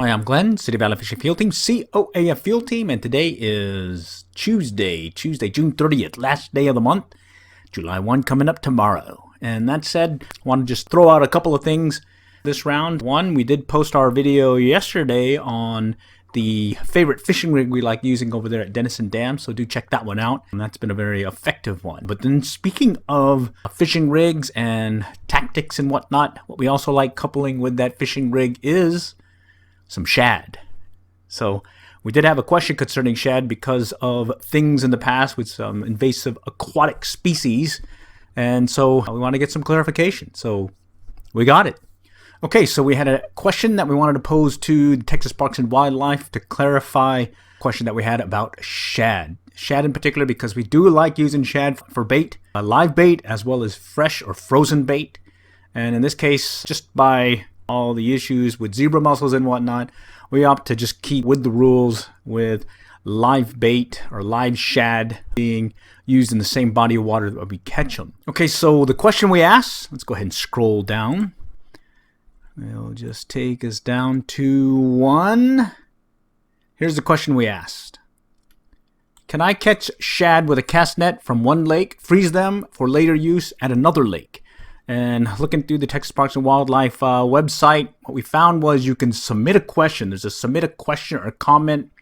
Hi, I'm Glenn, City Valley Fishing Field Team, COAF Field Team, and today is Tuesday, June 30th, last day of the month, July 1 coming up tomorrow. And that said, I want to just throw out a couple of things this round. One, we did post our video yesterday on the favorite fishing rig we like using over there at Denison Dam, so do check that one out. And that's been a very effective one. But then speaking of fishing rigs and tactics and whatnot, what we also like coupling with that fishing rig is some shad. So we did have a question concerning shad because of things in the past with some invasive aquatic species. And so we want to get some clarification. So we got it. Okay, so we had a question that we wanted to pose to the Texas Parks and Wildlife to clarify a question that we had about shad. Shad in particular because we do like using shad for bait, live bait, as well as fresh or frozen bait. And in this case, just by all the issues with zebra mussels and whatnot, we opt to just keep with the rules with live bait or live shad being used in the same body of water that we catch them. Okay, so the question we asked, let's go ahead and scroll down. It'll just take us down to one. Here's the question we asked. Can I catch shad with a cast net from one lake, freeze them for later use at another lake? And looking through the Texas Parks and Wildlife website, what we found was you can submit a question. There's a submit a question or comment.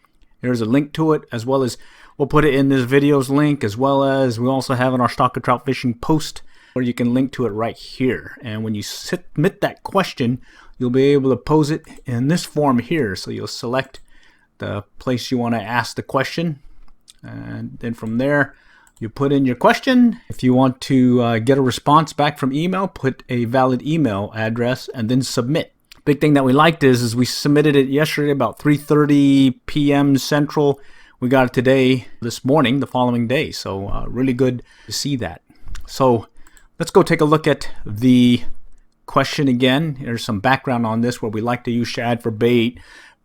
There's a link to it, as well as we'll put it in this video's link, as well as we also have in our stock of trout fishing post where you can link to it right here. And when you submit that question, you'll be able to pose it in this form here. So you'll select the place you want to ask the question, and then from there, you put in your question. If you want to get a response back from email, put a valid email address and then submit. Big thing that we liked is we submitted it yesterday about 3:30 p.m. Central. We got it today, this morning, the following day. So really good to see that. So let's go take a look at the question again. There's some background on this where we like to use shad for bait.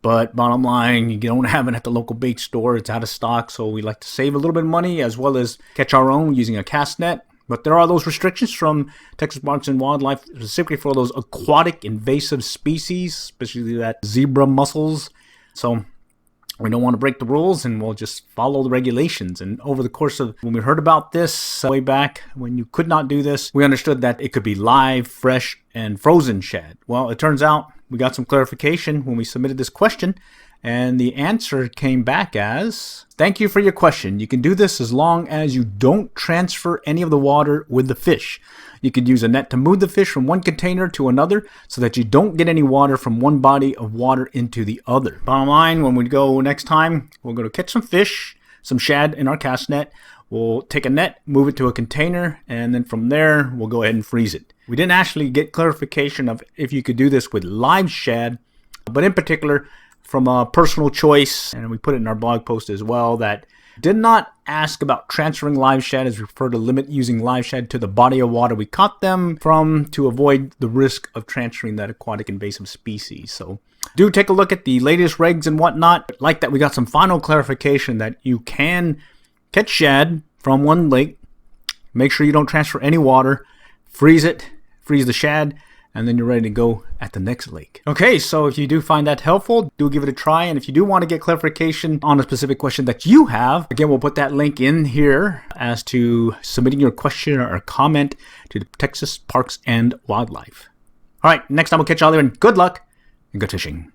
But bottom line, you don't have it at the local bait store. It's out of stock, so we like to save a little bit of money as well as catch our own using a cast net. But there are those restrictions from Texas Parks and Wildlife, specifically for those aquatic invasive species, especially that zebra mussels. So we don't want to break the rules, and we'll just follow the regulations. And over the course of when we heard about this way back, when you could not do this, we understood that it could be live, fresh, and frozen shad. Well, it turns out we got some clarification when we submitted this question, and the answer came back as, thank you for your question. You can do this as long as you don't transfer any of the water with the fish. You could use a net to move the fish from one container to another so that you don't get any water from one body of water into the other. Bottom line, when we go next time, we're going to catch some fish, some shad in our cast net. We'll take a net, move it to a container, and then from there, we'll go ahead and freeze it. We didn't actually get clarification of if you could do this with live shad, but in particular, from a personal choice, and we put it in our blog post as well, that did not ask about transferring live shad, as we prefer to limit using live shad to the body of water we caught them from to avoid the risk of transferring that aquatic invasive species. So do take a look at the latest regs and whatnot. Like that, we got some final clarification that you can catch shad from one lake. Make sure you don't transfer any water. Freeze it, freeze the shad, and then you're ready to go at the next lake. Okay, so if you do find that helpful, do give it a try. And if you do want to get clarification on a specific question that you have, again, we'll put that link in here as to submitting your question or comment to the Texas Parks and Wildlife. All right, next time we'll catch y'all there, and good luck and good fishing.